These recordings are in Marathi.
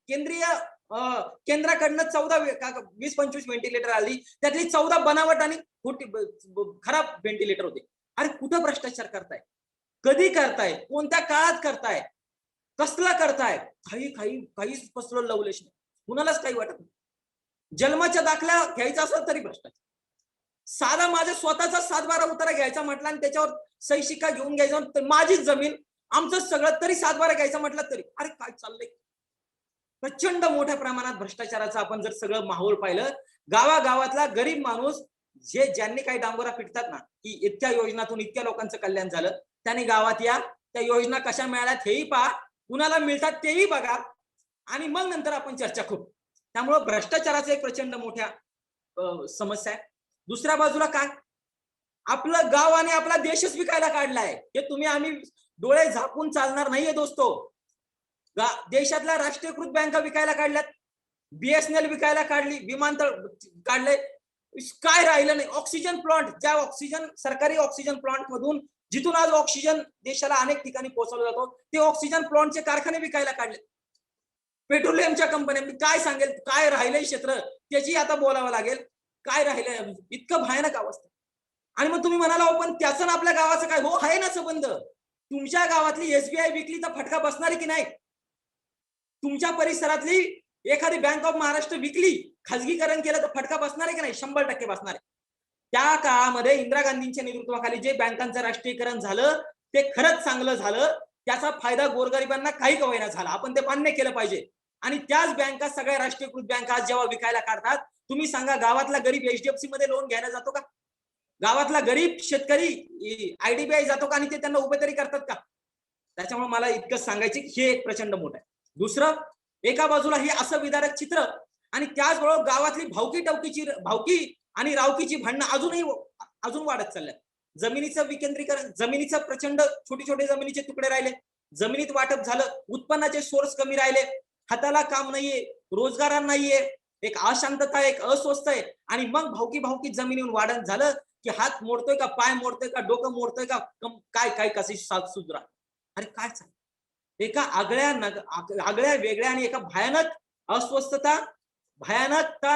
केंद्रीय केंद्राकडनं 14-20-25 व्हेंटिलेटर आली, त्यातली 14 बनावट आणि खराब व्हेंटिलेटर होते. अरे कुठं भ्रष्टाचार करताय, कधी करताय, कोणत्या काळात करताय, कसला करताय? काही कसलं लवलेश नाही, कुणालाच काही वाटत नाही. जन्माच्या दाखला घ्यायचा असेल तरी भ्रष्टाचार. साधा माझा स्वतःचा 7-12 उतारा घ्यायचा म्हटला आणि त्याच्यावर सही शिक्का घेऊन घ्यायचा, तर माझीच जमीन आमचं सगळं तरी 7-12 घ्यायचं म्हटलं तरी. अरे काय चाललंय? प्रचंड मोठ्या प्रमाणात भ्रष्टाचाराचं आपण जर सगळं माहोल पाहिलं, गावागावातला गरीब माणूस ज्यांनी काही डांगोरा पिटतात ना, की इतक्या योजनातून इतक्या लोकांचं कल्याण झालं, त्याने गावात या, त्या योजना कशा मिळाल्यात हेही पहा, कुणाला मिळतात तेही बघा, आणि मग नंतर आपण चर्चा करू. त्यामुळे भ्रष्टाचाराचं एक प्रचंड मोठ्या समस्या आहे. दुसऱ्या बाजूला काय, आपलं गाव आणि आपला देशच विकायला काढलाय. हे तुम्ही आम्ही डोळे झाकून चालणार नाहीये दोस्तो. देशातल्या राष्ट्रीयकृत बँका विकायला काढल्यात, बीएसएनएल विकायला काढली, विमानतळ काढले, काय राहिलं नाही. ऑक्सिजन प्लांट, ज्या सरकारी ऑक्सिजन प्लांट मधून जिथून आज ऑक्सिजन देशाला अनेक ठिकाणी पोहोचवला जातो, ते ऑक्सिजन प्लांटचे कारखाने विकायला काढले. पेट्रोलियमच्या कंपन्या, काय सांगेल, काय राहिलंय क्षेत्र त्याची आता बोलावं लागेल. काय राहिलंय, इतकं भयानक अवस्था. आणि मग तुम्ही म्हणाला पण त्याचं आपल्या गावाचं काय? हो, आहे ना संबंध. तुमच्या गावातली एसबीआय विकली तर फटका बसणार आहे की नाही? तुमच्या परिसरातली एखादी बँक ऑफ महाराष्ट्र विकली, खाजगीकरण केलं तर फटका बसणार आहे की नाही? 100% बसणार आहे. त्या काळामध्ये इंदिरा गांधींच्या नेतृत्वाखाली जे बँकांचं राष्ट्रीयकरण झालं ते खरंच चांगलं झालं. त्याचा फायदा गोरगरिबांना काही का होईना झाला, आपण ते मान्य केलं पाहिजे. आणि त्याच बँका, सगळ्या राष्ट्रीयकृत बँका जेव्हा विकायला काढतात, तुम्ही सांगा गावातला गरीब एचडीएफसी मध्ये लोन घ्यायला जातो का? गावातला गरीब शेतकरी आयडीबीआय जातो का आणि ते त्यांना उभे तरी करतात का? त्याच्यामुळे मला इतकंच सांगायचं की हे एक प्रचंड मोठं आहे. दुसरं, एका बाजूला हे असं विदारक चित्र आणि त्याचबरोबर गावातली भावकी आणि रावकीची भांडणं अजून वाढत चालल्यात. जमिनीचं विकेंद्रीकरण, जमिनीचं प्रचंड छोटे जमिनीचे तुकडे राहिले, जमिनीत वाटप झालं, उत्पन्नाचे सोर्स कमी राहिले, हाताला काम नाहीये, रोजगार नाहीये, एक अशांतता, एक अस्वस्थ आहे. आणि मग भावकी जमिनीवर वाढत झालं की हात मोडतोय का, पाय मोडतोय का, डोकं मोडतोय का, काय कशी साथ सुधरा. अरे काय चाल, एका आगळ्या वेगळ्या आणि एका भयानक अस्वस्थता,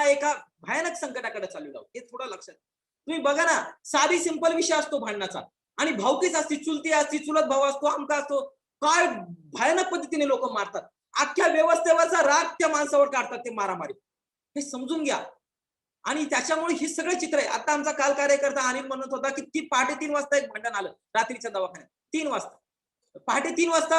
एका भयानक संकटाकडे चालू आहोत. हे थोडं लक्षात. तुम्ही बघा ना, साधी सिंपल विषय असतो भांडणाचा आणि भावकीच असती, चुलती असती, चुलत भाऊ असतो, आमका असतो, काय भयानक पद्धतीने लोक मारतात. अख्ख्या व्यवस्थेवरचा राग त्या माणसावर काढतात ते मारामारी. हे समजून घ्या. आणि त्याच्यामुळे हे सगळं चित्र आहे. आता आमचा काल कार्यकर्ता अनिल म्हणत होता की ती पहाटे 3 वाजता एक भांडण आलं रात्रीच्या दवाखान्यात. 3 वाजता, पहाटे 3 वाजता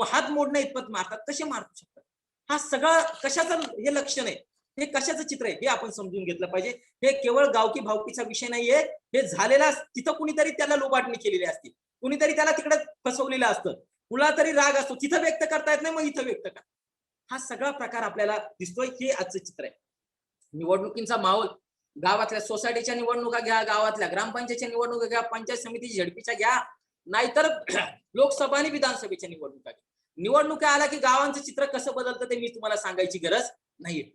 हात मोडणं इतपत मारतात. कसे मारू शकतात? हा सगळा कशाचं हे लक्षण आहे, हे कशाचं चित्र आहे हे आपण समजून घेतलं पाहिजे. हे केवळ गावकी भावकीचा विषय नाहीये. हे झालेला तिथं कुणीतरी त्याला लोबाटणी केलेली असते, कुणीतरी त्याला तिकडे फसवलेलं असतं, कुणाला तरी राग असतो, तिथं व्यक्त करता येत नाही, मग इथं व्यक्त करा. हा सगळा प्रकार आपल्याला दिसतोय. हे आजचं चित्र आहे. निवडणुकींचा माहोल, गावातल्या सोसायटीच्या निवडणुका घ्या, गावातल्या ग्रामपंचायतच्या निवडणुका घ्या, पंचायत समिती झडपीच्या घ्या, नाहीतर लोकसभा आणि विधानसभेच्या निवडणुका घ्या. निवडणुका आला की गावांचं चित्र कसं बदलतं ते मी तुम्हाला सांगायची गरज नाहीये.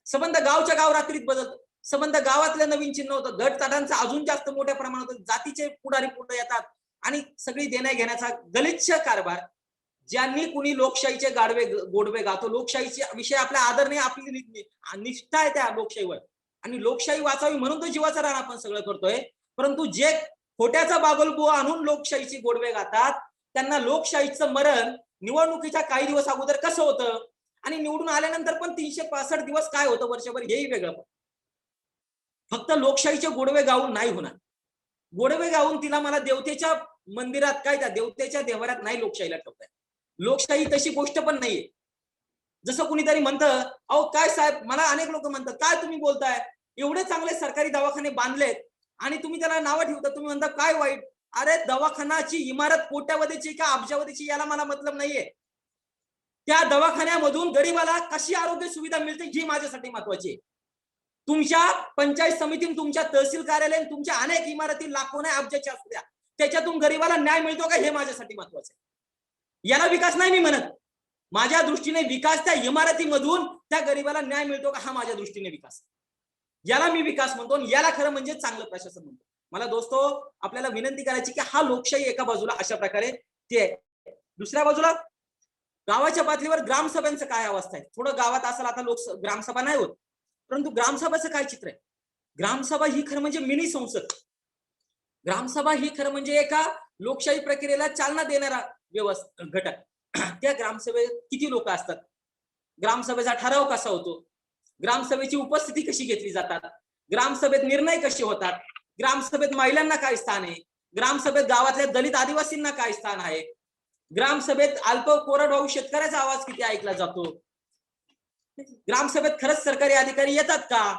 संबंध गावच्या गाव रात्रीत बदलतो. संबंध गावातलं नवीन चिन्ह होतं, गटताटांचा अजून जास्त मोठ्या प्रमाणात, जातीचे पुढारी पुढे येतात आणि सगळी देण्या घेण्याचा गलिच्छ कारभार. ज्यांनी कुणी लोकशाहीचे गोडवे गातो, लोकशाहीचे विषय आपला आदर नाही, आपली निष्ठा आहे त्या लोकशाहीवर, आणि लोकशाही वाचावी म्हणून तो जीवाचा रान आपण सगळं करतोय. परंतु जे खोट्याचा बागलबुवा आणून लोकशाहीची गोडवे गातात, त्यांना लोकशाहीचं मरण निवडणुकीच्या काही दिवस अगोदर कसं होतं आणि निवडून आल्यानंतर पण 365 दिवस काय होतं वर्षभर, हेही वेगळं. फक्त लोकशाहीचे गोडवे गाऊन नाही होणार. गोडवे गाऊन तिला मला देवतेच्या मंदिरात, काय त्या देवतेच्या देवाऱ्यात नाही लोकशाहीला ठेवताय. लोकशाही तशी गोष्ट पण नाहीये. जसं कुणीतरी म्हणतं, अहो काय साहेब, मला अनेक लोक म्हणतात, काय तुम्ही बोलताय, एवढे चांगले सरकारी दवाखाने बांधलेत आणि तुम्ही त्याला नावं ठेवता, तुम्ही म्हणता काय वाईट. अरे दवाखानाची इमारत कोट्यावधीची का अब्जावधीची याला मला मतलब नाहीये. त्या दवाखान्यामधून गरीबाला कशी आरोग्य सुविधा मिळते ही माझ्यासाठी महत्वाची आहे. तुमच्या पंचायत समिती, तुमच्या तहसील कार्यालय, तुमच्या अनेक इमारती लाखो नाही अब्जाच्या असू द्या, त्याच्यातून गरीबाला न्याय मिळतो का हे माझ्यासाठी महत्वाचं आहे. याला विकास नाही मी म्हणत. माझ्या दृष्टीने विकास त्या इमारतीमधून त्या गरीबाला न्याय मिळतो का हा माझ्या दृष्टीने विकास. याला मी विकास म्हणतो, याला खरं म्हणजे चांगलं प्रशासन म्हणतो. मला दोस्तो आपल्याला विनंती करायची की हा लोकशाही एका बाजूला अशा प्रकारे ते आहे, दुसऱ्या बाजूला गावाच्या पातळीवर ग्रामसभांचं काय अवस्था आहे? थोडं गावात असेल, आता ग्रामसभा नाही होत, परंतु ग्रामसभाचं काय चित्र आहे? ग्रामसभा ही खरं म्हणजे मिनी संसद. ग्रामसभा ही खरं म्हणजे एका लोकशाही प्रक्रियेला चालना देणारा घटक. त्या ग्रामसभेत किती लोक असतात? ग्रामसभेचा ठराव कसा होतो? ग्रामसभेची उपस्थिती कशी घेतली जातात? ग्रामसभेत निर्णय कसे होतात? ग्रामसभेत महिलांना काय स्थान आहे? ग्रामसभेत गावातल्या दलित आदिवासींना काय स्थान आहे? ग्रामसभेत अल्प कोरडवाहू शेतकऱ्याचा आवाज किती ऐकला जातो? ग्रामसभेत खरंच सरकारी अधिकारी येतात का?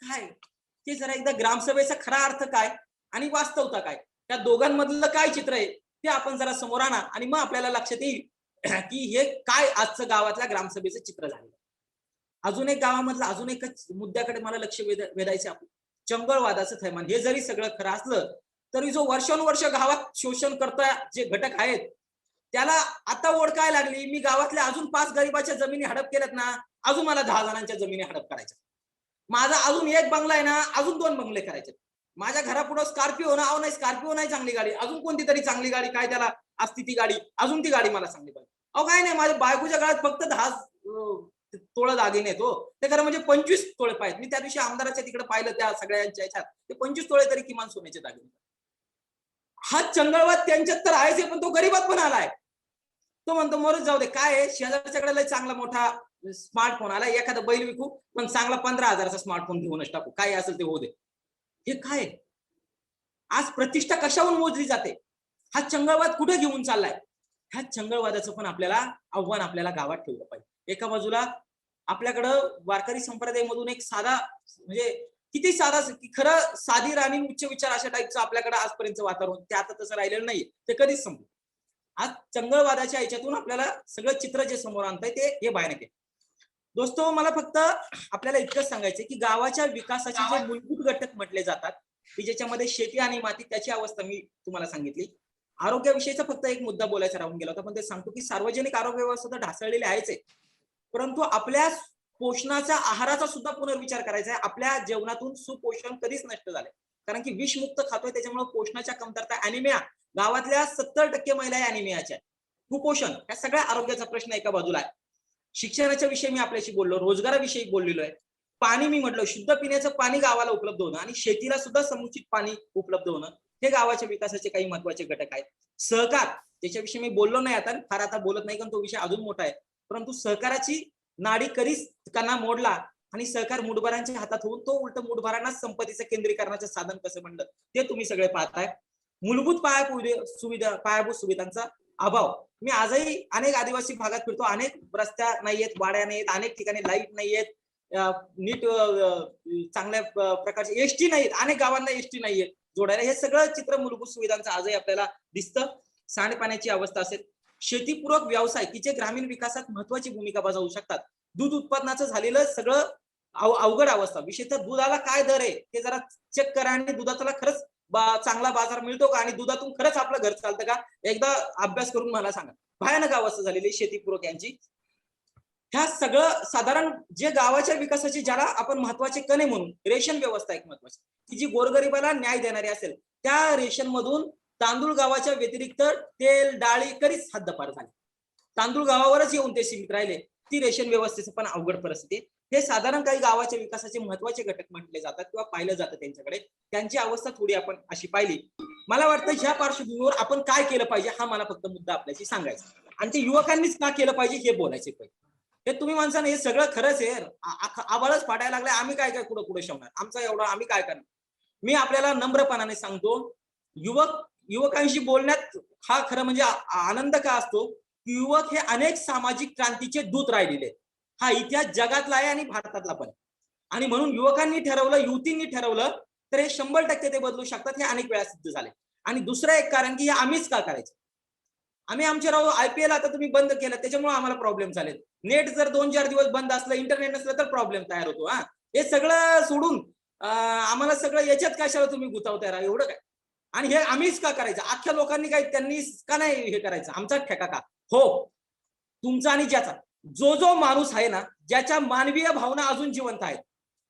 काय ते जरा एकदा ग्रामसभेचा खरा अर्थ काय आणि वास्तवता काय, त्या दोघांमधलं काय चित्र आहे ते आपण जरा समोर आणा, आणि मग आपल्याला लक्षात येईल की हे काय आजचं गावातल्या ग्रामसभेचं चित्र झालं. अजून एक गावामधलं अजून एकच मुद्द्याकडे मला लक्ष वेधायचं आपलं, चंगळवादाचं थैमान. हे जरी सगळं खरं असलं तरी जो वर्षानुवर्ष गावात शोषण करता जे घटक आहेत त्याला आता ओळखायला लागली. मी गावातल्या अजून 5 गरिबाच्या जमिनी हडप केल्यात ना, अजून मला 10 जणांच्या जमिनी हडप करायच्या. माझा अजून एक बंगला आहे ना, अजून 2 बंगले करायचे. माझ्या घरापुढं स्कॉर्पिओ ना, नाही स्कॉर्पिओ नाही चांगली गाडी, अजून कोणती तरी चांगली गाडी, काय त्याला असती ती गाडी, अजून ती गाडी मला चांगली पाहिजे. अहो काय नाही, माझ्या बायकोच्या काळात फक्त 10 तोळं दागिने तो, ते खरं म्हणजे 25 तोळे पाहिजे. मी त्या दिवशी आमदाराच्या तिकडे पाहिलं त्या सगळ्यांच्या ह्याच्यात, ते 25 तोळे तरी किमान सोन्याचे दागिने. हा चंगळवाद त्यांच्यात तर आहेच, पण तो गरीबात पण आलाय. तो म्हणतो मरच जाऊ दे, काय आहे, शेजारच्याकडे लय चांगला मोठा स्मार्टफोन आला, एखादा बैल विकू पण चांगला 15,000चा स्मार्टफोन घेऊनच टाकू, काय असेल ते होऊ दे. हे काय? आज प्रतिष्ठा कशावरून मोजली जाते? हा चंगळवाद कुठे घेऊन चाललाय? ह्या चंगळवादाचं पण आपल्याला आव्हान आपल्याला गावात ठेवलं पाहिजे. एका बाजूला आपल्याकडं वारकरी संप्रदायामधून एक साधा, म्हणजे किती साधा, खरं साधी राणी उच्च विचार अशा टाईपचं आपल्याकडे आजपर्यंत वातावरण, ते आता तसं राहिलेलं नाहीये, ते कधीच संपलं. आज चंगळवादाच्या याच्यातून आपल्याला सगळं चित्र जे समोर आणतंय ते हे बाहेर येते. दोस्तो, मला फक्त आपल्याला इतकंच सांगायचं की गावाच्या विकासाचे जे मूलभूत घटक म्हटले जातात की ज्याच्यामध्ये शेती आणि माती, त्याची अवस्था मी तुम्हाला सांगितली. आरोग्याविषयीचा फक्त एक मुद्दा बोलायचा राहून गेला होता, पण ते सांगतो की सार्वजनिक आरोग्य व्यवस्था तर ढासळलेली आहेच आहे, परंतु आपल्या पोषणाच्या आहाराचा सुद्धा पुनर्विचार करायचा आहे. आपल्या जेवणातून सुपोषण कधीच नष्ट झालंय, कारण की विषमुक्त खातोय, त्याच्यामुळे पोषणाच्या कमतरता, अॅनिमिया, गावातल्या 70% महिला अॅनिमियाच्या, कुपोषण, या सगळ्या आरोग्याचा प्रश्न एका बाजूला आहे. शिक्षणाच्या विषयी मी आपल्याशी बोललो, रोजगाराविषयी बोललेलो आहे, पाणी मी म्हटलं, शुद्ध पिण्याचं पाणी गावाला उपलब्ध होणं आणि शेतीला सुद्धा समुचित पाणी उपलब्ध होणं, हे गावाच्या विकासाचे काही महत्वाचे घटक आहेत. सहकार, त्याच्याविषयी मी बोललो नाही आता, फार आता बोलत नाही, कारण तो विषय अजून मोठा आहे, परंतु सहकाराची नाडी कधीच कणा मोडला आणि सहकार मुठभरांच्या हातात होऊन तो उलट मुठभरांना संपत्तीचं केंद्रीकरणाचं साधन कसं म्हणलं ते तुम्ही सगळे पाहताय. मूलभूत पायाभूत सुविधांचा अभाव. मी आजही अनेक आदिवासी भागात फिरतो, अनेक रस्त्या नाहीयेत, वाड्या नाहीयेत, अनेक ठिकाणी लाईट नाहीयेत, नीट चांगल्या प्रकारचे एसटी नाहीत, अनेक गावांना एसटी नाहीयेत जोडायला. हे सगळं चित्र मूलभूत सुविधांचं आजही आपल्याला दिसतं. सांडपाण्याची अवस्था असेल, शेतीपूरक व्यवसाय की जे ग्रामीण विकासात महत्वाची भूमिका बजावू शकतात, दूध उत्पादनाचं झालेलं सगळं अवघड अवस्था, विशेषतः दुधाला काय दर आहे ते जरा चेक करा, आणि दुधाचा खरंच चांगला बाजार मिळतो का, आणि दुधातून खरंच आपलं घर चालतं का, एकदा अभ्यास करून मला सांगा. भयानक अवस्था झालेली शेतीपूरक यांची. ह्या सगळं साधारण जे गावाच्या विकासाची, ज्याला आपण महत्वाचे कणे म्हणून, रेशन व्यवस्था एक महत्वाची की जी गोरगरिबाला न्याय देणारी असेल, त्या रेशन मधून तांदूळ गावाच्या व्यतिरिक्त तेल डाळी कधीच हद्दपार झाले, तांदूळ गावावरच येऊन ते सीमित राहिले. ती रेशन व्यवस्थेचं पण अवघड परिस्थिती. हे साधारण काही गावाच्या विकासाचे महत्वाचे घटक म्हटले जातात किंवा पाहिलं जातं त्यांच्याकडे, त्यांची अवस्था थोडी आपण अशी पाहिली. मला वाटतं ह्या पार्श्वभूमीवर आपण काय केलं पाहिजे हा मला फक्त मुद्दा आपल्याशी सांगायचा, आणि ते युवकांनीच का केलं पाहिजे हे बोलायचे पाहिजे. हे तुम्ही माणसानं हे सगळं खरंच आहे, आभाळच फाटायला लागलाय, आम्ही काय काय कुठं कुठं शवणार, आमचा एवढा आम्ही काय करणार. मी आपल्याला नम्रपणाने सांगतो, युवकांशी बोलण्यात हा खरं म्हणजे आनंद का असतो की युवक हे अनेक सामाजिक क्रांतीचे दूत राहिलेले. हा इतिहास जगातला आहे आणि भारतातला पण, आणि म्हणून युवकांनी ठरवलं, युवतींनी ठरवलं तर हे 100% ते बदलू शकतात, हे अनेक वेळा सिद्ध झाले. आणि दुसरं एक कारण की हे आम्हीच का करायचं, आम्ही आमचे राहू, IPL आता तुम्ही बंद केलं त्याच्यामुळे आम्हाला प्रॉब्लेम झाले, नेट जर 2-4 दिवस बंद असलं, इंटरनेट नसलं तर प्रॉब्लेम तयार होतो. हे सगळं सोडून आम्हाला सगळं याच्यात कशाला तुम्ही गुतावताय राहा, एवढं काय, आणि हे आम्हीच का करायचं, अख्ख्या लोकांनी काय त्यांनी का नाही हे करायचं, आमचाच ठेका का? हो, तुमचा आणि ज्याचा, जो माणूस आहे ना, ज्याच्या मानवीय भावना अजून जिवंत आहेत,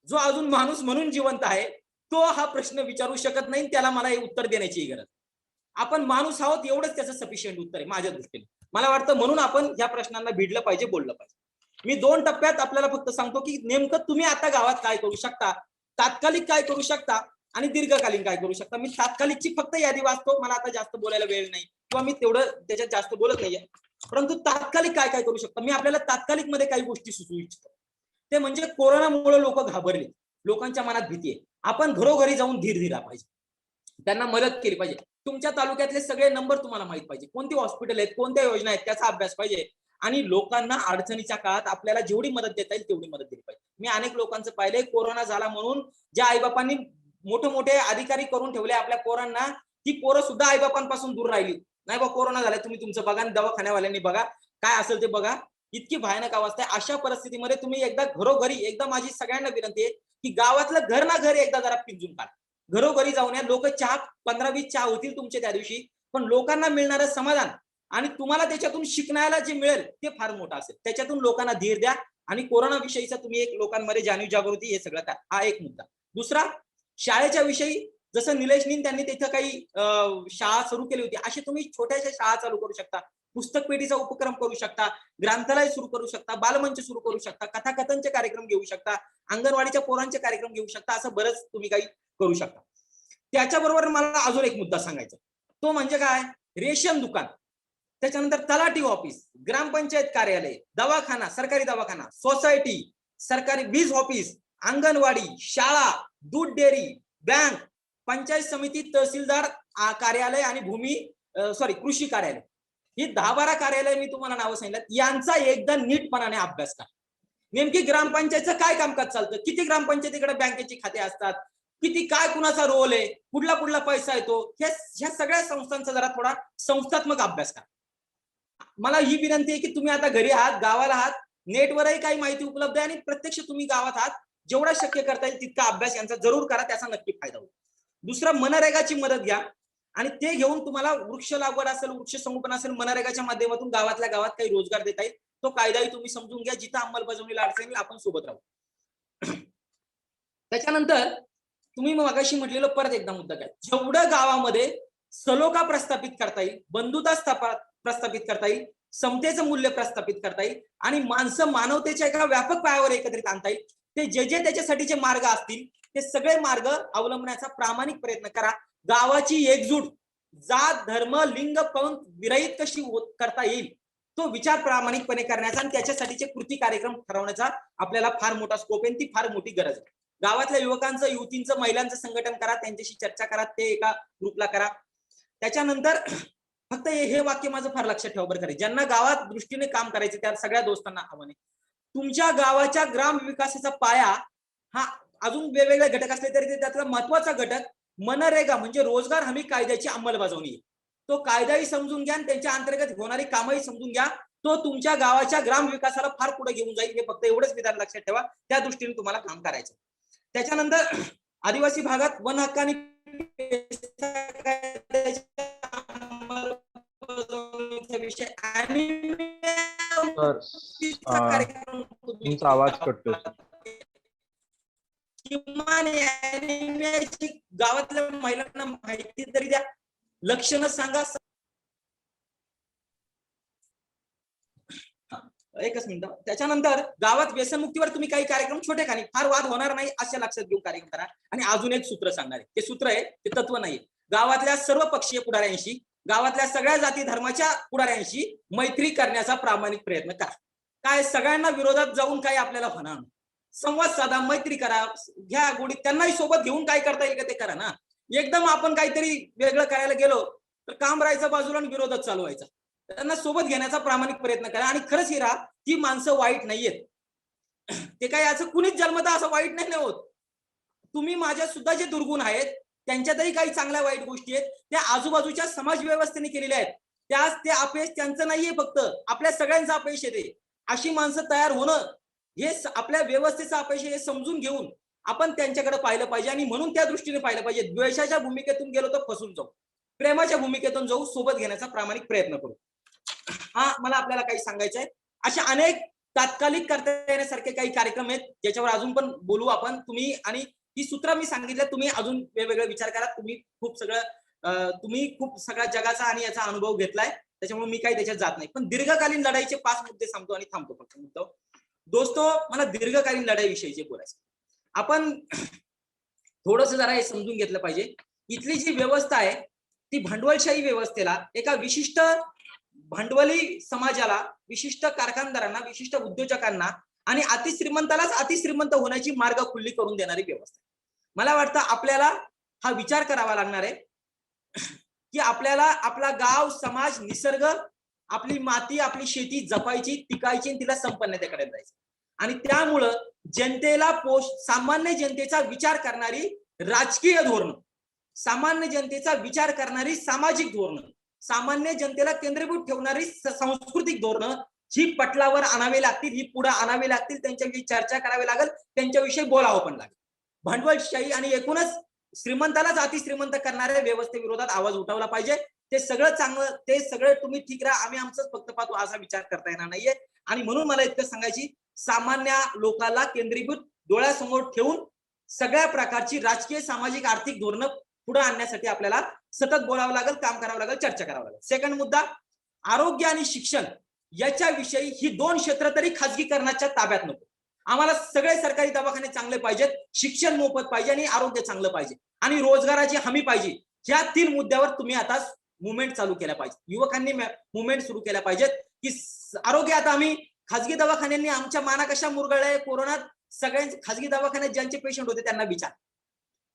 जो अजून माणूस म्हणून जिवंत आहे, तो हा प्रश्न विचारू शकत नाही, त्याला मला हे उत्तर देण्याची गरज. आपण माणूस आहोत एवढंच त्याचं सफिशियंट उत्तर आहे माझ्या दृष्टीने. मला वाटतं म्हणून आपण या प्रश्नांना भिडलं पाहिजे, बोललं पाहिजे. मी 2 टप्प्यात आपल्याला फक्त सांगतो की नेमकं तुम्ही आता गावात काय करू शकता, तात्कालिक काय करू शकता आणि दीर्घकालीन काय करू शकता. मी तात्कालिकची फक्त यादी वाचतो, मला आता जास्त बोलायला वेळ नाही किंवा मी तेवढं त्याच्यात जास्त बोलत नाहीये. परंतु तात्कालिक काय काय करू शकता, मी आपल्याला तात्कालिक मध्ये काही गोष्टी सुचवू इच्छितो. ते म्हणजे कोरोनामुळे लोक घाबरले, लोकांच्या मनात भीती आहे. आपण घरोघरी जाऊन धीर दिला पाहिजे, त्यांना मदत केली पाहिजे. तुमच्या तालुक्यातले सगळे नंबर तुम्हाला माहित पाहिजे, कोणती हॉस्पिटल आहेत, कोणत्या योजना आहेत, त्याचा अभ्यास पाहिजे. आणि लोकांना अडचणीच्या काळात आपल्याला जेवढी मदत देता येईल तेवढी मदत दिली पाहिजे. मी अनेक लोकांचं पाहिलंय, कोरोना झाला म्हणून ज्या आईबापांनी मोठे मोठे अधिकारी करून ठेवले आपल्या पोरांना, ती पोरं सुद्धा आईबापांपासून दूर राहिली. नाही बा कोरोना झालाय, तुम्ही तुमचं बघा, दवाखान्यावाल्यांनी बघा, काय असेल ते बघा. इतकी भयानक अवस्था आहे. अशा परिस्थितीमध्ये तुम्ही एकदा घरोघरी, एकदा माझी सगळ्यांना विनंती आहे की गावातलं घर ना घर एकदा जरा पिंजून काढा, घरोघरी जाऊन या. लोक चहा 15-20 चहा होतील तुमचे त्या दिवशी, पण लोकांना मिळणारं समाधान आणि तुम्हाला त्याच्यातून शिकण्याला जे मिळेल ते फार मोठं असेल. त्याच्यातून लोकांना धीर द्या आणि कोरोना विषयीचा तुम्ही एक लोकांमध्ये जाणीव जागृती हे सगळं करा. हा एक मुद्दा. दुसरा, शाळेच्या विषयी जसं निलेशनी त्यांनी तिथं काही शाळा सुरू केली होती, अशी तुम्ही छोट्याशा शाळा चालू करू शकता, पुस्तक पेढीचा उपक्रम करू शकता, ग्रंथालय सुरू करू शकता, बालमंच सुरू करू शकता, कथाकथनचे कार्यक्रम घेऊ शकता, अंगणवाडीच्या पोरांचे कार्यक्रम घेऊ शकता. असं बरंच तुम्ही काही करू शकता. त्याच्याबरोबर मला अजून एक मुद्दा सांगायचा, तो म्हणजे काय, रेशन दुकान, त्याच्यानंतर तलाठी ऑफिस, ग्रामपंचायत कार्यालय, दवाखाना, सरकारी दवाखाना, सोसायटी, सरकारी वीज ऑफिस, अंगणवाडी, शाळा, दूध डेअरी, बँक, पंचायत समिती, तहसीलदार कार्यालय आणि कृषी कार्यालय, ही 10-12 कार्यालय मी तुम्हाला नावं सांगितलं. यांचा एकदा नीटपणाने अभ्यास करा. नेमकी ग्रामपंचायतचं काय कामकाज चालतं, किती ग्रामपंचायतीकडे बँकेची खाते असतात, किती काय कुणाचा रोल आहे, कुठला पैसा येतो, ह्या सगळ्या संस्थांचा जरा थोडा संस्थात्मक अभ्यास करा. मला ही विनंती आहे की तुम्ही आता घरी आहात, गावाला आहात, नेटवरही काही माहिती उपलब्ध आहे आणि प्रत्यक्ष तुम्ही गावात आहात, जेवढा शक्य करता येईल तितका अभ्यास यांचा जरूर करा, त्याचा नक्की फायदा होईल. दुसरा, मनरेगाची मदत घ्या आणि ते घेऊन तुम्हाला वृक्ष लागवड असेल, वृक्ष संगोपन असेल, मनरेगाच्या माध्यमातून गावातल्या गावात काही रोजगार देता येईल. तो कायदाही तुम्ही समजून घ्या, जिथं अंमलबजावणीला अडचण आपण सोबत राहू. त्याच्यानंतर तुम्ही मगाशी म्हटलेलं परत एकदा मुद्दा काय, जेवढं गावामध्ये सलोखा प्रस्थापित करता येईल, बंधुता प्रस्थापित करता येईल, समतेचं मूल्य प्रस्थापित करता येईल आणि माणसं मानवतेच्या एका व्यापक पायावर एकत्रित आणता येईल, ते जे त्याच्यासाठीचे मार्ग असतील ते सगळे मार्ग अवलंबण्याचा प्रामाणिक प्रयत्न करा. गावाची एकजूट जात, धर्म, लिंग, पंथ विरहित कशी करता येईल तो विचार प्रामाणिकपणे करण्याचा आणि त्याच्यासाठीचे कृती कार्यक्रम ठरवण्याचा आपल्याला फार मोठा स्कोप आहे, ती फार मोठी गरज आहे. गावातल्या युवकांचं, युवतींचं, महिलांचं संघटन करा, त्यांच्याशी चर्चा करा, ते एका ग्रुपला करा. त्याच्यानंतर फक्त हे वाक्य माझं फार लक्षात ठेवा बरं, ज्यांना गावात दृष्टीने काम करायचे त्या सगळ्या दोस्तांना आव्हान आहे, तुमच्या गावाच्या ग्राम विकासाचा पाया हा अजून वेगवेगळे घटक असले तरी त्यातला महत्वाचा घटक मनरेगा म्हणजे रोजगार हमी कायद्याची अंमलबजावणी. तो कायदाही समजून घ्या आणि त्यांच्या अंतर्गत होणारी कामही समजून घ्या. तो तुमच्या गावाच्या ग्राम विकासाला फार पुढे घेऊन जाईल. हे फक्त एवढंच विधान लक्षात ठेवा, त्या दृष्टीने तुम्हाला काम करायचं. त्याच्यानंतर आदिवासी भागात वन हक्क आणि विषय तुमचा आवाज कटतोय. किमान गावातल्या महिलांना माहिती तरी द्या, लक्षणं सांगा. एकच मिनिट. त्याच्यानंतर गावात व्यसनमुक्तीवर तुम्ही काही कार्यक्रम छोटेखानी, फार वाद होणार नाही अशा लक्षात घेऊन कार्यक्रम करा. आणि अजून एक सूत्र सांगणार आहे, ते सूत्र आहे, ते तत्व नाही. गावातल्या सर्व पक्षीय पुढाऱ्यांशी, गावातल्या सगळ्या जाती धर्माच्या पुढाऱ्यांशी मैत्री करण्याचा प्रामाणिक प्रयत्न करा. काय सगळ्यांना विरोधात जाऊन काही आपल्याला होणार नाही. संवाद साधा, मैत्री करा, घ्या गोडी, त्यांनाही सोबत घेऊन काय करता येईल का ते करा ना. एकदम आपण काहीतरी वेगळं करायला गेलो तर काम राहायचं बाजूला आणि विरोधात चालू व्हायचा. त्यांना सोबत घेण्याचा प्रामाणिक प्रयत्न करा. आणि खरंच ही राहा, ती माणसं वाईट नाहीयेत, ते काय असं कुणीच जन्मता असं वाईट नाही होत. तुम्ही माझ्या सुद्धा जे दुर्गुण आहेत त्यांच्यातही काही चांगल्या वाईट गोष्टी आहेत, त्या आजूबाजूच्या समाज व्यवस्थेने केलेल्या आहेत. ते अपयश त्यांचं नाहीये, फक्त आपल्या सगळ्यांचं अपयश येते. अशी माणसं तयार होणं हे आपल्या व्यवस्थेचं अपयश हे समजून घेऊन आपण त्यांच्याकडे पाहिलं पाहिजे आणि म्हणून त्या दृष्टीने पाहिलं पाहिजे. द्वेषाच्या भूमिकेतून गेलो तर फसून जाऊ, प्रेमाच्या भूमिकेतून जाऊ, सोबत घेण्याचा प्रामाणिक प्रयत्न करू. हा मला आपल्याला काही सांगायचं आहे. अशा अनेक तात्कालिक करता येण्यासारखे काही कार्यक्रम आहेत ज्याच्यावर अजून पण बोलू आपण. तुम्ही आणि ही सूत्र मी सांगितलं, तुम्ही अजून वेगवेगळे विचार करा. तुम्ही खूप सगळ्या जगाचा आणि याचा अनुभव घेतलाय. त्याच्यामुळे मी काही त्याच्यात जात नाही. पण दीर्घकालीन लढाईचे 5 मुद्दे सांगतो आणि थांबतो फक्त मुद्दा. दोस्तो, मला दीर्घकालीन लढाईविषयीचे बोलायचं. आपण थोडंसं जरा हे समजून घेतलं पाहिजे. इथली जी व्यवस्था आहे ती भांडवलशाही व्यवस्थेला, एका विशिष्ट भांडवली समाजाला, विशिष्ट कारखानदारांना, विशिष्ट उद्योजकांना आणि अतिश्रीमंतालाच अतिश्रीमंत होण्याची मार्ग खुल्ली करून देणारी व्यवस्था. मला वाटतं आपल्याला हा विचार करावा लागणार आहे की आपल्याला आपला गाव, समाज, निसर्ग, आपली माती, आपली शेती जपायची, टिकायची आणि तिला संपन्नतेकडे जायचं. आणि त्यामुळं जनतेला सामान्य जनतेचा विचार करणारी राजकीय धोरण, सामान्य जनतेचा विचार करणारी सामाजिक धोरण, सामान्य जनतेला केंद्रीभूत ठेवणारी सांस्कृतिक धोरण ही पटलावर आणावी लागतील, ही पुढे आणावी लागतील, त्यांच्याविषयी चर्चा करावी लागेल, त्यांच्याविषयी बोलावं पण लागेल. भांडवलशाही आणि एकूणच श्रीमंतालाच अतिश्रीमंत करणाऱ्या व्यवस्थेविरोधात आवाज उठवला पाहिजे. ते सगळं चांगलं, ते सगळं तुम्ही ठीक राहा, आम्ही आमचंच फक्त पाहतो असा विचार करता येणार नाहीये. आणि म्हणून मला इतकं सांगायची, सामान्य लोकांना केंद्रीभूत डोळ्यासमोर ठेवून सगळ्या प्रकारची राजकीय, सामाजिक, आर्थिक धोरणं पुढे आणण्यासाठी आपल्याला सतत बोलावं लागेल, काम करावं लागेल, चर्चा करावं लागेल. सेकंड मुद्दा, आरोग्य आणि शिक्षण याच्याविषयी ही 2 क्षेत्र तरी खाजगीकरणाच्या ताब्यात नको. आम्हाला सगळे सरकारी दवाखाने चांगले पाहिजेत, शिक्षण मोफत पाहिजे आणि आरोग्य चांगलं पाहिजे आणि रोजगाराची हमी पाहिजे. या 3 मुद्द्यावर तुम्ही आता मुवमेंट चालू केल्या पाहिजे. युवकांनी मुवमेंट सुरू केल्या पाहिजेत की आरोग्य, आता आम्ही खाजगी दवाखान्यांनी आमच्या माना कशा मुरगळल्या. कोरोनात सगळ्यांचे खाजगी दवाखान्यात ज्यांचे पेशंट होते त्यांना विचार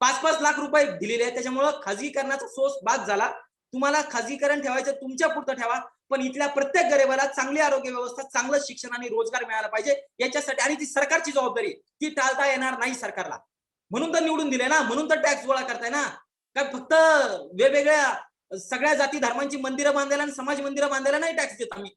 5-5 लाख रुपये दिलेले आहेत. त्याच्यामुळे खाजगीकरणाचा सोर्स बाद झाला. तुम्हाला खाजगीकरण ठेवायचं तुमच्या पुरतं ठेवा, पण इथल्या प्रत्येक गरिबाला चांगली आरोग्य व्यवस्था, चांगलं शिक्षण आणि रोजगार मिळाला पाहिजे याच्यासाठी. आणि ती सरकारची जबाबदारी, ती टाळता येणार नाही सरकारला. म्हणून तर निवडून दिले ना, म्हणून तर टॅक्स गोळा करताय ना. काय फक्त वेगवेगळ्या सगळ्या जाती धर्मांची मंदिरं बांधायला आणि समाज मंदिरं बांधायला नाही टॅक्स देत आम्ही.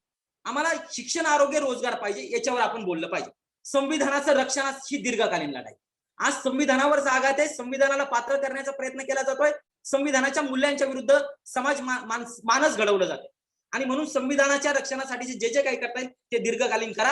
आम्हाला शिक्षण, आरोग्य, रोजगार पाहिजे, याच्यावर आपण बोललं पाहिजे. संविधानाचं रक्षणाची दीर्घकालीन लढाई. आज संविधानावर जागात आहे, संविधानाला पात्र करण्याचा प्रयत्न केला जातोय, संविधानाच्या मूल्यांच्या विरुद्ध समाज मानस घडवलं जाते. आणि म्हणून संविधानाच्या रक्षणासाठी जे जे काही करता येईल ते दीर्घकालीन करा.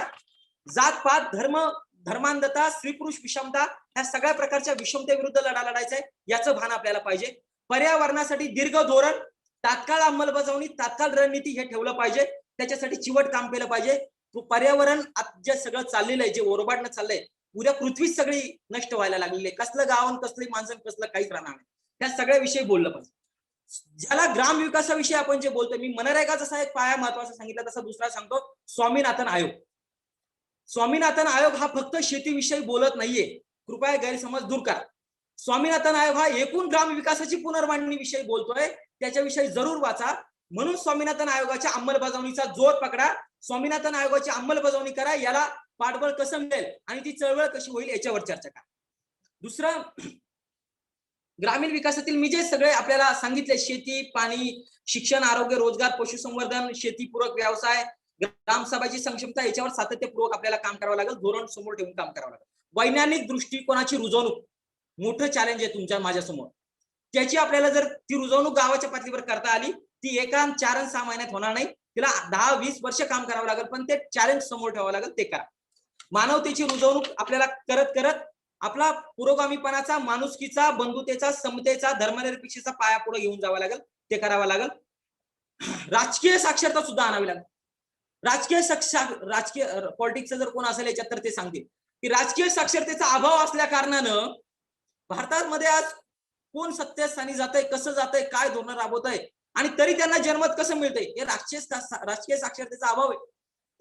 जात-पात, धर्म, धर्मांधता, स्त्री-पुरुष विषमता, या सगळ्या प्रकारच्या विषमतेविरुद्ध लढा लढायचा आहे, याचं भान आपल्याला पाहिजे. पर्यावरणासाठी दीर्घ धोरण, तात्काळ अंमलबजावणी, तात्काळ रणनीती हे ठेवलं पाहिजे. त्याच्यासाठी चिवट काम केलं पाहिजे. पर्यावरण जे सगळं चाललेलं आहे, जे ओरबाडणं चाललंय, उद्या पृथ्वी सगळी नष्ट व्हायला लागलेली आहे. कसलं गावन, कसली माणसं, कसलं काहीच राहणार नाही. त्या सगळ्या विषयी बोललं पाहिजे. ज्याला ग्राम विकासाविषयी आपण जे बोलतोय, मी मनरेगा जसा एक पाया महत्वाचा सांगितला, तसा दुसरा सांगतो, स्वामीनाथन आयोग. स्वामीनाथन आयोग हा फक्त शेतीविषयी बोलत नाहीये, कृपया गैरसमज दूर करा. स्वामीनाथन आयोग हा एकूण ग्राम विकासाची पुनर्मांडणी विषयी बोलतोय, त्याच्याविषयी जरूर वाचा. म्हणून स्वामीनाथन आयोगाच्या अंमलबजावणीचा जोर पकडा, स्वामीनाथन आयोगाची अंमलबजावणी करा, याला पाठबळ कसं मिळेल आणि ती चळवळ कशी होईल याच्यावर चर्चा करा. दुसरं, ग्रामीण विकासातील मी जे सगळे आपल्याला सांगितले, शेती, पाणी, शिक्षण, आरोग्य, रोजगार, पशुसंवर्धन, शेतीपूरक व्यवसाय, ग्रामसभाची सक्षमता, याच्यावर सातत्यपूर्वक आपल्याला काम करावं लागेल, धोरण समोर ठेवून काम करावं लागेल. वैज्ञानिक दृष्टिकोनाची रुजवणूक मोठं चॅलेंज आहे तुमच्या माझ्यासमोर. त्याची आपल्याला जर ती रुजवणूक गावाच्या पातळीवर करता आली, ती 4 महिन्यात होणार नाही, तिला 10-20 वर्ष काम करावं लागेल, पण ते चॅलेंज समोर ठेवावं लागेल, ते करा. मानवतेची रुजवणूक आपल्याला करत करत आपला पुरोगामीपणाचा, माणुसकीचा, बंधुतेचा, समतेचा, धर्मनिरपेक्षतेचा पाया पुढे घेऊन जावं लागेल, ते करावं लागेल. राजकीय साक्षरता सुद्धा आणावी लागेल. राजकीय पॉलिटिक्सचं जर कोण असेल याच्यात तर ते सांगतील की राजकीय साक्षरतेचा अभाव असल्या कारणानं भारतामध्ये आज कोण सत्तेस्थानी जातंय, कसं जातंय, काय धोरण राबवतंय आणि तरी त्यांना जनमत कसं मिळतंय, हे राजकीय साक्षरतेचा अभाव आहे.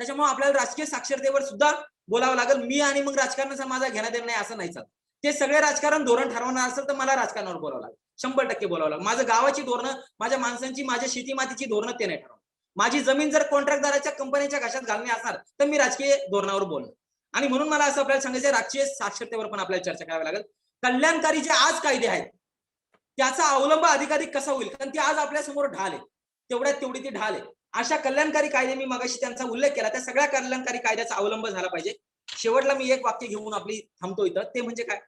त्याच्यामुळे आपल्याला राजकीय साक्षरतेवर सुद्धा बोलावं लागेल. मी आणि मग राजकारणाचा माझा घेणं देणं नाही असं नाही चालत. ते सगळे राजकारण धोरण ठरवणार असेल तर मला राजकारणावर बोलावं लागेल, 100% बोलावं लागेल. माझं गावाची धोरणं, माझ्या माणसांची, माझ्या शेती मातीची धोरणं ते नाही ठरवणार. माझी जमीन जर कॉन्ट्रॅक्टदाराच्या कंपनीच्या घशात घालणे असणार तर मी राजकीय धोरणावर बोलणार. आणि म्हणून मला असं आपल्याला सांगायचं, राजकीय साक्षरतेवर पण आपल्याला चर्चा करावी लागेल. कल्याणकारी जे आज कायदे आहेत त्याचा अवलंब अधिकाधिक कसा होईल, कारण ती आज आपल्या समोर ढाल आहे, तेवढ्यात तेवढी ती ढाल आहे. अशा कल्याणकारी कायदे, मी मगाशी त्यांचा उल्लेख केला, त्या सगळ्या कल्याणकारी कायद्याचा अवलंब झाला पाहिजे. शेवटला मी एक वाक्य घेऊन आपली थांबतो इथं, ते म्हणजे काय,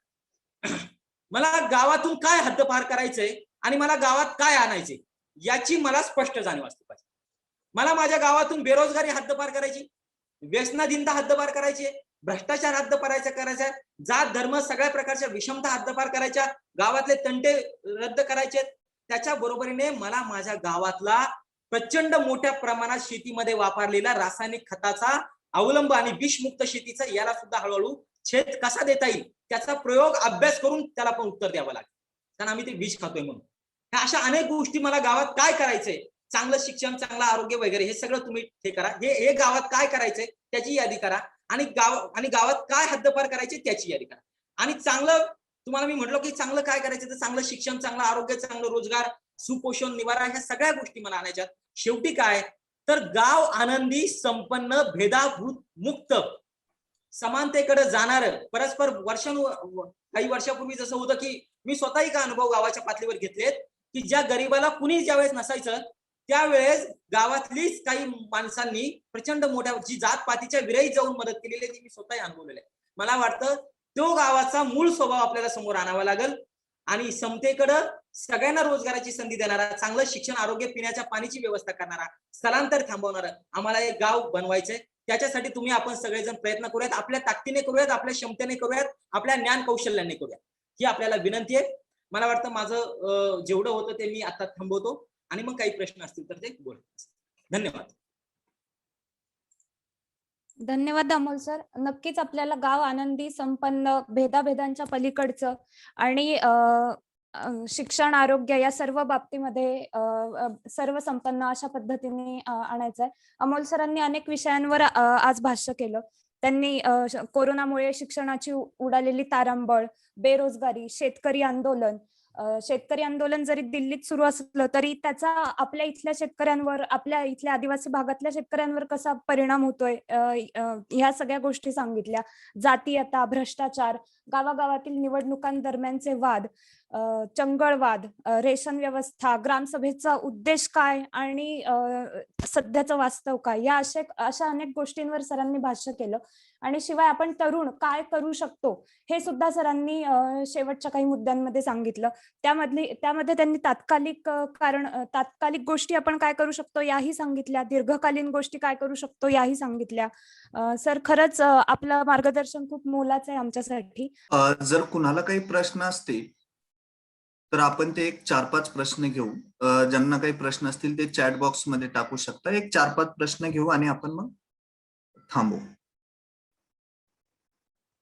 मला गावातून काय हद्दपार करायचंय आणि मला गावात काय आणायचंय याची मला स्पष्ट जाणीव असली पाहिजे. मला माझ्या गावातून बेरोजगारी हद्दपार करायची, व्यसनाधीनता हद्दपार करायची, भ्रष्टाचार करायचा, जात धर्म सगळ्या प्रकारच्या विषमता हद्दपार करायच्या, गावातले तंटे रद्द करायचे. त्याच्या बरोबरीने मला माझ्या गावातला प्रचंड मोठ्या प्रमाणात शेतीमध्ये वापरलेला रासायनिक खताचा अवलंब आणि विषमुक्त शेतीचा याला सुद्धा हळूहळू छेद कसा देता येईल त्याचा प्रयोग अभ्यास करून त्याला पण उत्तर द्यावं लागेल, कारण आम्ही ते विष खातोय म्हणून. अशा अनेक गोष्टी मला गावात काय करायचंय, चांगलं शिक्षण, चांगलं आरोग्य वगैरे हे सगळं तुम्ही हे करा. हे गावात काय करायचंय त्याची यादी करा आणि गावात काय हद्दपार करायचे त्याची यादी करा. आणि चांगलं तुम्हाला मी म्हटलं की चांगलं काय करायचं तर चांगलं शिक्षण, चांगलं आरोग्य, चांगलं रोजगार, सुपोषण, निवारा ह्या सगळ्या गोष्टी मला आणायच्यात. शेवटी काय तर गाव आनंदी, संपन्न, भेदाभूत मुक्त, समानतेकडे जाणार, परस्पर काही वर्षापूर्वी जसं होतं की मी स्वतःही का अनुभव गावाच्या पातळीवर घेतलेत की ज्या गरीबाला कुणीच ज्यावेळेस नसायचं त्यावेळेस गावातलीच काही माणसांनी प्रचंड मोठ्या जी जातपातीच्या विरहित जाऊन मदत केलेली आहे ती मी स्वतःही अनुभवलेलं आहे. मला वाटतं तो गावाचा मूळ स्वभाव आपल्याला समोर आणावा लागेल आणि समतेकडं सगळ्यांना रोजगाराची संधी देणारा, चांगलं शिक्षण, आरोग्य, पिण्याच्या पाण्याची व्यवस्था करणारा, स्थलांतर थांबवणारा आम्हाला एक गाव बनवायचंय. त्याच्यासाठी तुम्ही आपण सगळेजण प्रयत्न करूयात, आपल्या ताकदीने करूयात, आपल्या क्षमतेने करूयात, आपल्या ज्ञान कौशल्याने करूयात, ही आपल्याला विनंती आहे. मला वाटतं माझं जेवढं होतं ते मी आता थांबवतो आणि मग काही प्रश्न असतील तर ते बोल. धन्यवाद. धन्यवाद अमोल सर. नक्कीच आपल्याला गाव आनंदी, संपन्न, भेदाभेदांच्या पलीकडचं आणि शिक्षण, आरोग्य या सर्व बाबतीमध्ये सर्व संपन्न अशा पद्धतीने आणायचं आहे. अमोल सरांनी अनेक विषयांवर आज भाष्य केलं. त्यांनी कोरोनामुळे शिक्षणाची उडालेली तारांबळ, बेरोजगारी, शेतकरी आंदोलन जरी दिल्लीत सुरू असलं तरी त्याचा आपल्या इथल्या शेतकऱ्यांवर, आपल्या इथल्या आदिवासी भागातल्या शेतकऱ्यांवर कसा परिणाम होतोय ह्या सगळ्या गोष्टी सांगितल्या. जातीयता, भ्रष्टाचार, गावागावातील निवडणुकांदरम्यानचे वाद, चंगळवाद, रेशन व्यवस्था, ग्रामसभेचा उद्देश काय आणि सध्याचं वास्तव काय, या अशा अनेक गोष्टींवर सरांनी भाष्य केलं. आणि शिवाय आपण तरुण काय करू शकतो हे सुद्धा सरांनी शेवटच्या काही मुद्द्यांमध्ये सांगितलं. त्यामध्ये त्यांनी तात्कालिक गोष्टी आपण काय करू शकतो याही सांगितल्या, दीर्घकालीन गोष्टी काय करू शकतो याही सांगितल्या. सर खरंच आपलं मार्गदर्शन खूप मोलाचं आहे आमच्यासाठी. जर कुणाला काही प्रश्न असतील तर आपण ते एक 4-5 प्रश्न घेऊ. ज्यांना काही प्रश्न असतील ते चॅट बॉक्स मध्ये टाकू शकता. एक 4-5 प्रश्न घेऊ आणि आपण मग थांबू.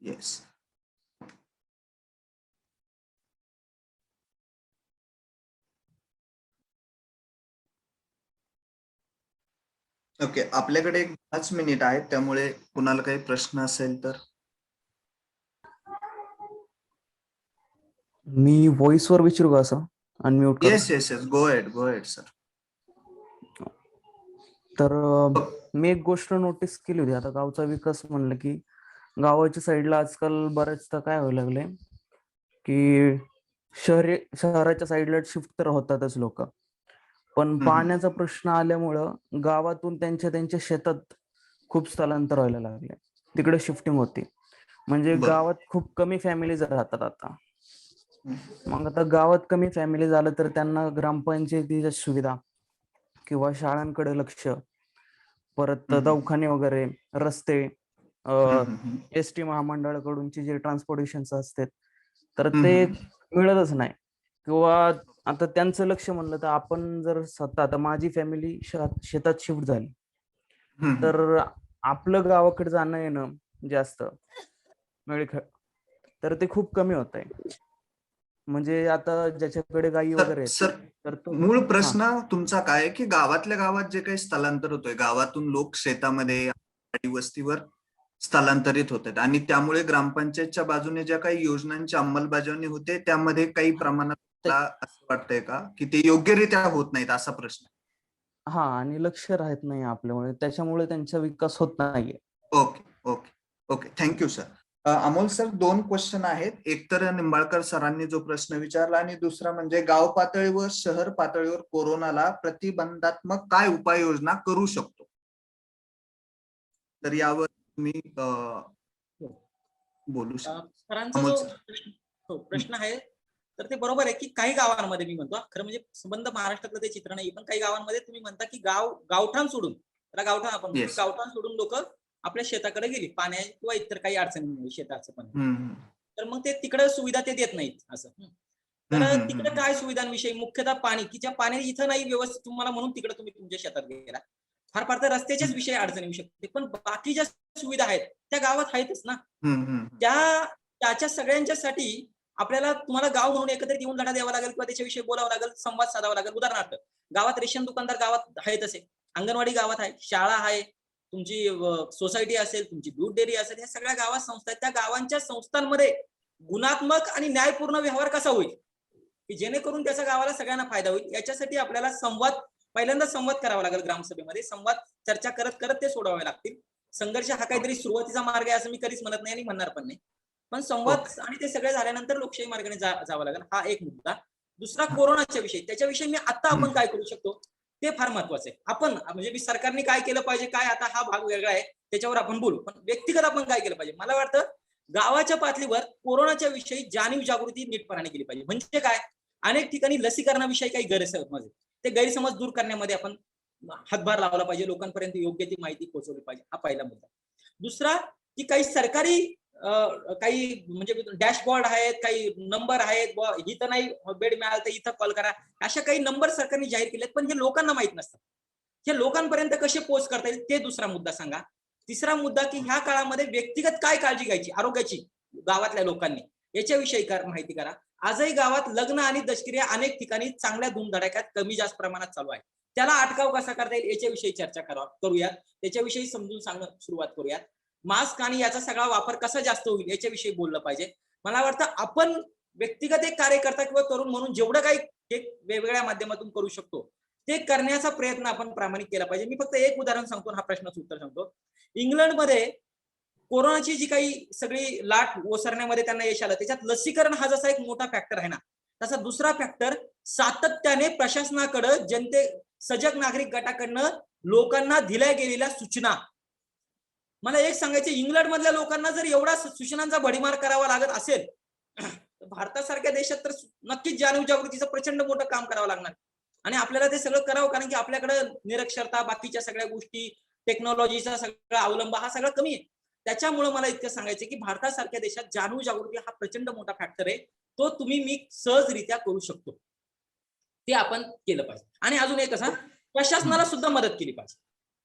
येस. ओके, आपल्याकडे एक 5 मिनिट आहेत, त्यामुळे कुणाला काही प्रश्न असेल तर. मी व्हॉइस वर विचारू का असं अनम्यूट करा? Yes, go ahead sir. तर मी एक गोष्ट नोटीस केली होती. आता गावचा विकास म्हणलं की गावाच्या साईडला आजकाल बऱ्याचदा काय व्हायला लागले की शहराच्या साईडला शिफ्ट तर होतातच लोक, पण पाण्याचा प्रश्न आल्यामुळं गावातून त्यांच्या शेतात खूप स्थलांतर व्हायला लागले, तिकडे शिफ्टिंग होती. म्हणजे गावात खूप कमी फॅमिलीज राहतात आता. मग आता गावात कमी फॅमिली झालं तर त्यांना ग्रामपंचायतीच्या सुविधा किंवा शाळांकडे लक्ष, परत दवाखाने वगैरे, रस्ते, एसटी महामंडळाकडूनची जे ट्रान्सपोर्टेशन असते तर ते मिळतच नाही. किंवा आता त्यांचं लक्ष म्हणलं तर आपण जर स्वतः, आता माझी फॅमिली शेतात शिफ्ट झाली तर आपलं गावाकडे जाणं येणं जास्त तर ते खूप कमी होत आहे. म्हणजे आता ज्याच्याकडे गायी वगैरे तर मूळ प्रश्न तुमचा काय की गावातल्या गावात जे काही स्थलांतर होतोय, गावातून लोक शेतामध्ये, वस्तीवर स्थलांतरित होत आहेत आणि त्यामुळे ग्रामपंचायतच्या बाजूने ज्या काही योजनांची अंमलबजावणी होते त्यामध्ये काही प्रमाणात असं वाटतंय का की ते योग्यरित्या होत नाहीत, असा प्रश्न? हा, आणि लक्ष राहत नाही आपल्यामुळे, त्याच्यामुळे त्यांचा विकास होत नाहीये. Okay, thank you sir. Amol sir, 2 question आहेत. एक तर निंबाळकर सरांनी जो प्रश्न विचारला आणि दुसरा म्हणजे गाव पातळीवर, शहर पातळीवर कोरोनाला प्रतिबंधात्मक काय उपाययोजना करू शकतो, तर यावर मी बोलू शकतो. सरांचा जो प्रश्न आहे तर ते बरोबर आहे की काही गावांमध्ये, मी म्हणतो खरं म्हणजे संबंध महाराष्ट्रातलं ते चित्र नाही, पण काही गावांमध्ये तुम्ही म्हणता की गावठाण सोडून, त्याला गावठाण आपण गावठाण सोडून लोक आपल्या शेताकडे गेली पाण्या किंवा इतर काही अडचणीमुळे शेताचं पण, तर मग ते तिकडे सुविधा ते देत नाहीत असं. तर हम्म. तिकडे काय सुविधांविषयी, मुख्यतः पाणी, की ज्या पाणी इथं नाही व्यवस्थित तुम्हाला म्हणून तिकडे तुम्ही तुमच्या शेतात गेला. फार फार तर रस्त्याच्याच विषयी अडचण येऊ शकते, पण बाकी ज्या सुविधा आहेत त्या गावात आहेतच ना. त्याच्या सगळ्यांच्यासाठी आपल्याला तुम्हाला गाव म्हणून एकत्रित येऊन लढा द्यावा लागेल किंवा त्याच्याविषयी बोलावं लागेल, संवाद साधावा लागेल. उदाहरणार्थ गावात रेशन दुकानदार गावात आहेत, असे अंगणवाडी गावात आहे, शाळा आहे, तुमची सोसायटी असेल, तुमची दूध डेअरी असेल, ह्या सगळ्या गावात संस्था आहेत. त्या गावांच्या संस्थांमध्ये गुणात्मक आणि न्यायपूर्ण व्यवहार कसा होईल की जेणेकरून त्याचा गावाला सगळ्यांना फायदा होईल, याच्यासाठी आपल्याला पहिल्यांदा संवाद करावा लागेल. ग्रामसभेमध्ये संवाद चर्चा करत करत ते सोडवावे लागतील. संघर्ष हा काहीतरी सुरुवातीचा मार्ग आहे असं मी कधीच म्हणत नाही आणि म्हणणार पण नाही, पण संवाद आणि ते सगळे झाल्यानंतर लोकशाही मार्गाने जावं लागेल. हा एक मुद्दा. दुसरा कोरोनाच्या विषयी, त्याच्याविषयी मी आता आपण काय करू शकतो ते फार महत्वाचं आहे. आपण म्हणजे सरकारने काय केलं पाहिजे, काय आता हा भाग वेगळा आहे त्याच्यावर आपण बोलू, पण व्यक्तिगत आपण काय केलं पाहिजे. मला वाटतं गावाच्या पातळीवर कोरोनाच्या विषयी जाणीव जागृती नीटपणाने केली पाहिजे. म्हणजे काय, अनेक ठिकाणी लसीकरणाविषयी काही गैरसमज ते गैरसमज दूर करण्यामध्ये आपण हातभार लावला पाहिजे, लोकांपर्यंत योग्य ती माहिती पोहोचवली पाहिजे. हा पहिला मुद्दा. दुसरा की काही सरकारी काही म्हणजे डॅशबोर्ड आहेत, काही नंबर आहेत, इथं नाही बेड मिळालं तर इथं कॉल करा, अशा काही नंबर सरकारने जाहीर केलेत, पण हे लोकांना माहित नसतात. हे लोकांपर्यंत कसे पोहोच करता येईल ते दुसरा मुद्दा सांगा. तिसरा मुद्दा की ह्या काळामध्ये व्यक्तिगत काय काळजी घ्यायची आरोग्याची गावातल्या लोकांनी, याच्याविषयी माहिती करा. आजही गावात लग्न आणि दशक्रिया अनेक ठिकाणी चांगल्या धूमधडाक्यात कमी जास्त प्रमाणात चालू आहे. त्याला अटकाव कसा करता येईल याच्याविषयी चर्चा करूयात, त्याच्याविषयी समजून सांगणं सुरुवात करूयात. मास्क आणि याचा सगळा वापर कसा जास्त होईल याच्याविषयी बोललं पाहिजे. मला वाटतं आपण व्यक्तिगत एक कार्यकर्ता किंवा तरुण म्हणून जेवढं काही एक वेगवेगळ्या माध्यमातून करू शकतो ते करण्याचा प्रयत्न आपण प्रामाणिक केला पाहिजे. मी फक्त एक उदाहरण सांगतो, हा प्रश्नाचं उत्तर सांगतो. इंग्लंडमध्ये कोरोनाची जी काही सगळी लाट ओसरण्यामध्ये त्यांना यश आलं, त्याच्यात लसीकरण हा जसा एक मोठा फॅक्टर आहे ना, तसा दुसरा फॅक्टर सातत्याने प्रशासनाकडे सजग नागरिक गटाकडनं लोकांना दिल्या गेलेल्या सूचना. मला एक सांगायचं, इंग्लंड मधल्या लोकांना जर एवढा सूचनांचा भडीमार करावा लागत असेल तर भारतासारख्या देशात तर नक्कीच जाणीव जागृतीचं प्रचंड मोठं काम करावं लागणार. आणि आपल्याला ते सगळं करावं, कारण की आपल्याकडे निरक्षरता, बाकीच्या सगळ्या गोष्टी, टेक्नॉलॉजीचा सगळा अवलंब हा सगळा कमी आहे. त्याच्यामुळे मला इतकं सांगायचं की भारतासारख्या देशात जाणीव जागृती हा प्रचंड मोठा फॅक्टर आहे. तो मी सहजरित्या करू शकतो, ते आपण केलं पाहिजे. आणि अजून एक असा, प्रशासनाला सुद्धा मदत केली पाहिजे.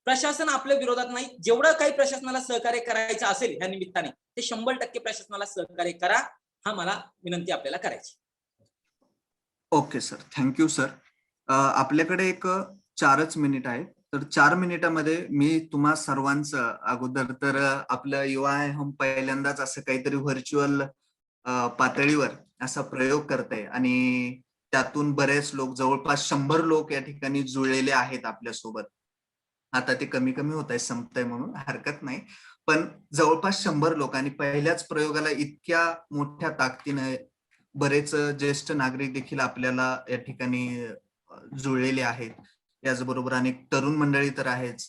प्रशासन आपल्या विरोधात नाही, जेवढं काही प्रशासनाला सहकार्य करायचं असेल या निमित्ताने ते 100% प्रशासनाला सहकार्य करा, हा मला विनंती आपल्याला करायची. Okay sir, thank you sir. आपल्याकडे एक 4च मिनिट आहे, तर 4 मिनिटामध्ये मी तुम्हा सर्वांचं अगोदर तर आपलं युवा हम पहिल्यांदाच असं काहीतरी व्हर्च्युअल पातळीवर असा प्रयोग करतंय आणि त्यातून बरेच लोक, जवळपास 100 लोक या ठिकाणी जुळलेले आहेत आपल्यासोबत. आता ते कमी कमी होत आहे, संपतंय म्हणून हरकत नाही, पण जवळपास 100 लोक. आणि पहिल्याच प्रयोगाला इतक्या मोठ्या ताकदीने बरेच ज्येष्ठ नागरिक देखील आपल्याला या ठिकाणी जुळलेले आहेत. याचबरोबर अनेक तरुण मंडळी तर आहेच.